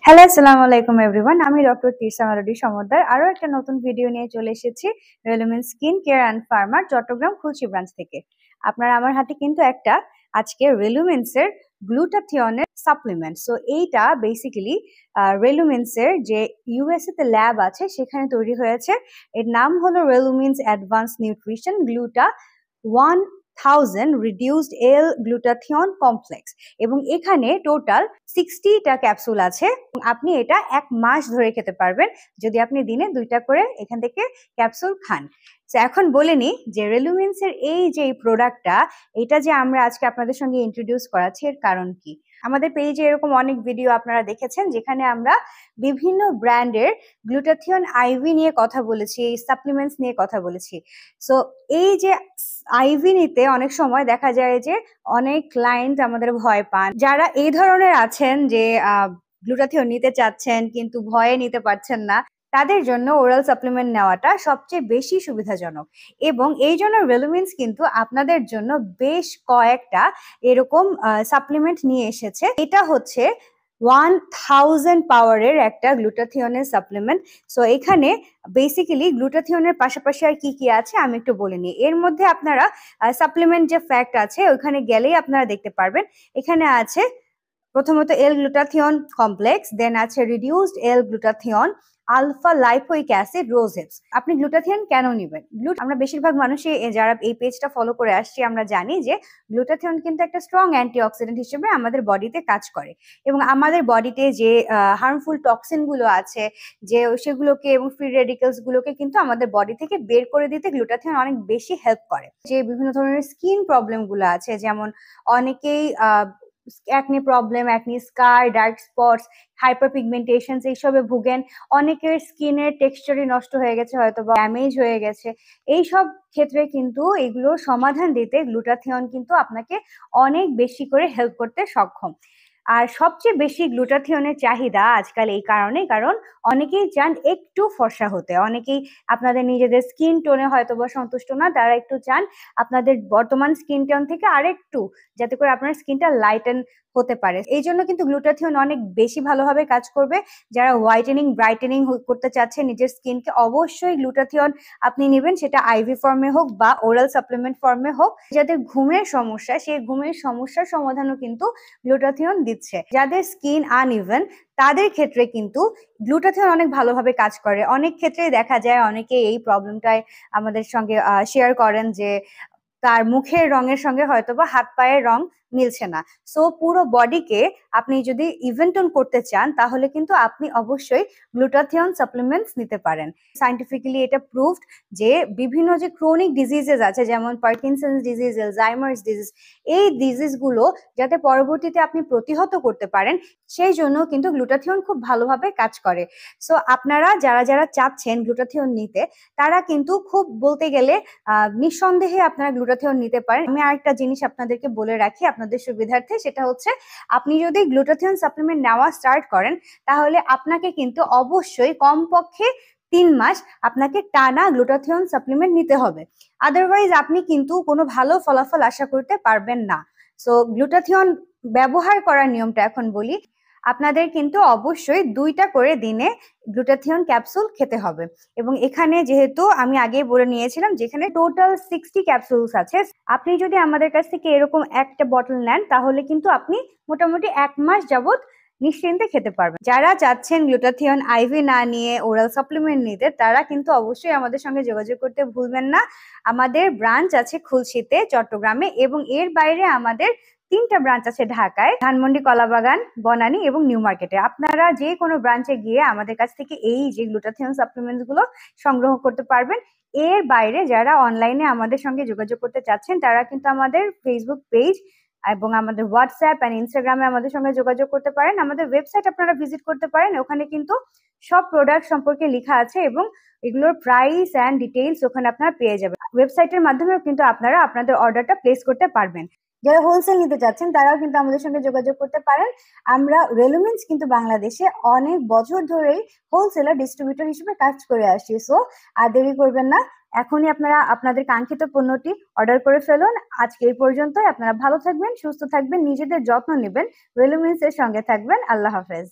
Hello, আসসালামু আলাইকুম everyone. আমি ডক্টর তিরসা মেলোডি সমদ্দার আরো একটা নতুন ভিডিও নিয়ে চলে এসেছি Relumins skin care and pharma Chittagong Khulshi branch থেকে। আপনারা আমার হাতে কিন্তু একটা আজকে রেলুমেন্টস এর গ্লুটাথিয়নের সাপ্লিমেন্ট। সো এইটা বেসিক্যালি রেলুমেন্টস এর যে ইউএসএ তে ল্যাব আছে সেখানে তৈরি হয়েছে। এর নাম হলো রেলুমেন্টস অ্যাডভান্স নিউট্রিশন গ্লুটা 1000 রিডিউসড এল গ্লুটাথিয়ন কমপ্লেক্স এবং এখানে টোটাল 60টা ক্যাপসুল আছে। আপনি এটা 1 মাস ধরে খেতে পারবেন যদি আপনি দিনে 2টা করে এখান থেকে ক্যাপসুল খান। তো এখন বলে নিই যে রেলুমেন্টস এর এই যে প্রোডাক্টটা, এটা যে আমরা আজকে আপনাদের সঙ্গে ইন্ট্রোডিউস করাচ্ছি এর কারণ কি। আমাদের পেজে এরকম অনেক ভিডিও আপনারা দেখেছেন যেখানে আমরা বিভিন্ন ব্র্যান্ডের গ্লুটাথিয়ন আইভি নিয়ে কথা বলেছি, সাপ্লিমেন্টস নিয়ে কথা বলেছি। সো এই যে আইভি নিতে অনেক সময় দেখা যায় যে অনেক ক্লায়েন্ট আমাদের ভয় পান। যারা এই ধরনের আছেন যে গ্লুটাথিয়ন নিতে চাচ্ছেন কিন্তু ভয়ে নিতে পারছেন না, তাদের জন্য ওরাল সাপ্লিমেন্ট নেওয়াটা সবচেয়ে বেশি সুবিধাজনক। এবং এই জন্য রেলুমেন্টস কিন্তু আপনাদের জন্য বেশ কয়েকটা এরকম সাপ্লিমেন্ট নিয়ে এসেছে। এটা হচ্ছে 1000 পাওয়ারের একটা গ্লুটাথিয়নের সাপ্লিমেন্ট। সো এখানে বেসিক্যালি গ্লুটাথিয়নের পাশাপাশি আর কি কি আছে আমি একটু বলে নিই। এর মধ্যে আপনারা সাপ্লিমেন্ট যে ফ্যাক্ট আছে ওইখানে গেলেই আপনারা দেখতে পারবেন। এখানে আছে প্রথমত এল গ্লুটাথিয়ন কমপ্লেক্স, দেন আছে রিডিউসড এল গ্লুটাথিয়ন, আলফা লাইপোইক অ্যাসিড, রোজেপস। আপনি গ্লুটাথিয়ন কেন নেবেন? আমরা বেশিরভাগ মানুষই যারা এই পেজটা ফলো করে আসছি আমরা জানি যে গ্লুটাথিয়ন কিন্তু একটা স্ট্রং অ্যান্টিঅক্সিডেন্ট হিসেবে আমাদের বডিতে কাজ করে এবং আমাদের বডিতে যে হার্মফুল টক্সিন গুলো আছে যে সেগুলোকে এবং ফ্রি রেডিক্যালস গুলোকে কিন্তু আমাদের বডি থেকে বের করে দিতে গ্লুটাথিয়ন অনেক বেশি হেল্প করে। যে বিভিন্ন ধরনের স্কিন প্রবলেম গুলো আছে, যেমন অনেকেই অ্যাকনি প্রবলেম, অ্যাকনি স্কার, ডার্ক স্পটস, হাইপার পিগমেন্টেশন এইসবে ভুগেন। অনেকের স্কিনের টেক্সচারই নষ্ট হয়ে গেছে, হয়তো বা ড্যামেজ হয়ে গেছে। এইসব ক্ষেত্রে কিন্তু এগুলোর সমাধান দিতে গ্লুটাথিয়ন কিন্তু আপনাকে অনেক বেশি করে হেল্প করতে সক্ষম। আর সবচেয়ে বেশি গ্লুটাথিয়নের চাহিদা আজকাল এই কারণে, কারণ অনেকেই চান একটু ফর্সা হতে। অনেকেই আপনাদের নিজেদের স্কিন টোনে হয়তো বা সন্তুষ্ট না, তারা একটু চান আপনাদের বর্তমান স্কিন টোন থেকে আরেকটু, যাতে করে আপনার স্কিনটা লাইটেন হতে পারে। এই জন্য কিন্তু গ্লুটাথিয়ন অনেক বেশি ভালোভাবে কাজ করবে। যারা হোয়াইটেনিং ব্রাইটেনিং করতে চাচ্ছে নিজের স্কিনকে, অবশ্যই গ্লুটাথিয়ন আপনি নেবেন, সেটা আইভি ফর্মে হোক বা ওরাল সাপ্লিমেন্ট ফর্মে হোক। যাদের ঘুমের সমস্যা, সেই ঘুমের সমস্যার সমাধানও কিন্তু গ্লুটাথিয়ন দিচ্ছে। যাদের স্কিন আনইভেন তাদের ক্ষেত্রে কিন্তু গ্লুটাথিয়ন অনেক ভালোভাবে কাজ করে। অনেক ক্ষেত্রে দেখা যায় অনেকে এই প্রবলেমটাই আমাদের সঙ্গে শেয়ার করেন যে তার মুখের রঙের সঙ্গে হয়তো বা হাত পায়ের রং মিলছে না। সো পুরো বডিকে আপনি যদি ইভেন টোন করতে চান তাহলে কিন্তু আপনি অবশ্যই গ্লুটাথিয়ন সাপ্লিমেন্টস নিতে পারেন। সায়েন্টিফিক্যালি এটা প্রুভড যে বিভিন্ন যে ক্রনিক ডিজিজেস আছে, যেমন পার্কিনসন্স ডিজিজ, অ্যালজাইমার্স ডিজিজ, এই ডিজিজগুলো যাতে পরবর্তীতে আপনি প্রতিহত করতে পারেন সেই জন্য কিন্তু গ্লুটাথিয়ন খুব ভালোভাবে কাজ করে। সো আপনারা যারা যারা চাচ্ছেন গ্লুটাথিয়ন নিতে, তারা কিন্তু খুব বলতে গেলে নিঃসন্দেহে আপনারা গ্লুটাথিয়ন নিতে পারেন। আমি আরেকটা জিনিস আপনাদেরকে বলে রাখি আপনাদের সুবিধার্থে, সেটা হচ্ছে আপনি যদি গ্লুটাথিয়ন সাপ্লিমেন্ট নেওয়া স্টার্ট করেন তাহলে আপনাকে কিন্তু অবশ্যই কমপক্ষে 3 মাস আপনাকে টানা গ্লুটাথিয়ন সাপ্লিমেন্ট নিতে হবে। আদারওয়াইজ আপনি কিন্তু কোনো ভালো ফলাফল আশা করতে পারবেন না। সো গ্লুটাথিয়ন ব্যবহার করার নিয়মটা এখন বলি। আপনাদের কিন্তু অবশ্যই 2টা করে দিনে গ্লুটাথিয়ন ক্যাপসুল খেতে হবে এবং এখানে যেহেতু আমি আগেই বলে নিয়েছিলাম যেখানে টোটাল 60 ক্যাপসুলস আছে, আপনি যদি আমাদের কাছ থেকে এরকম একটা বটল নেন তাহলে কিন্তু আপনি মোটামুটি 1 মাস যাবত নিশ্চিন্তে খেতে পারবেন। যারা চাচ্ছেন গ্লুটাথিয়ন আইভি না নিয়ে ওরাল সাপ্লিমেন্ট নিতে, তারা কিন্তু অবশ্যই আমাদের সঙ্গে যোগাযোগ করতে ভুলবেন না। আমাদের ব্রাঞ্চ আছে খুলশিতে, চট্টগ্রামে, এবং এর বাইরে আমাদের 3টা ব্রাঞ্চ আছে ঢাকায়, ধানমন্ডি, কলাবাগান, বনানী এবং নিউ মার্কেটে। আপনারা যে কোনো ব্রাঞ্চে গিয়ে আমাদের কাছ থেকে এই যে গ্লুটাথিয়ন সাপ্লিমেন্টস গুলো সংগ্রহ করতে পারবেন। এর বাইরে যারা অনলাইনে আমাদের সঙ্গে যোগাযোগ করতে চাচ্ছেন তারা কিন্তু আমাদের ফেসবুক পেজ এবং আমাদের হোয়াটসঅ্যাপ এন্ড ইনস্টাগ্রামে আমাদের সঙ্গে যোগাযোগ করতে পারেন। আমাদের ওয়েবসাইট আপনারা ভিজিট করতে পারেন, ওখানে কিন্তু সব প্রোডাক্ট সম্পর্কে লেখা আছে এবং এগুলোর প্রাইস এন্ড ডিটেইলস ওখানে আপনারা পেয়ে যাবেন। ওয়েবসাইটের মাধ্যমেও কিন্তু আপনারা আপনাদের অর্ডারটা প্লেস করতে পারবেন। যারা হোলসেল নিতে চাচ্ছেন তারাও কিন্তু আমাদের সঙ্গে যোগাযোগ করতে পারেন। আমরা রেলুমেন্টস কিন্তু বাংলাদেশে অনেক বছর ধরেই হোলসেলার ডিস্ট্রিবিউটর হিসেবে কাজ করে আসছি। সো আর দেরি করবেন না, এখনই আপনারা আপনাদের কাঙ্ক্ষিত পণ্যটি অর্ডার করে ফেলুন। আজকে এই পর্যন্তই। আপনারা ভালো থাকবেন, সুস্থ থাকবেন, নিজেদের যত্ন নেবেন, রেলুমেন্টস এর সঙ্গে থাকবেন। আল্লাহ হাফেজ।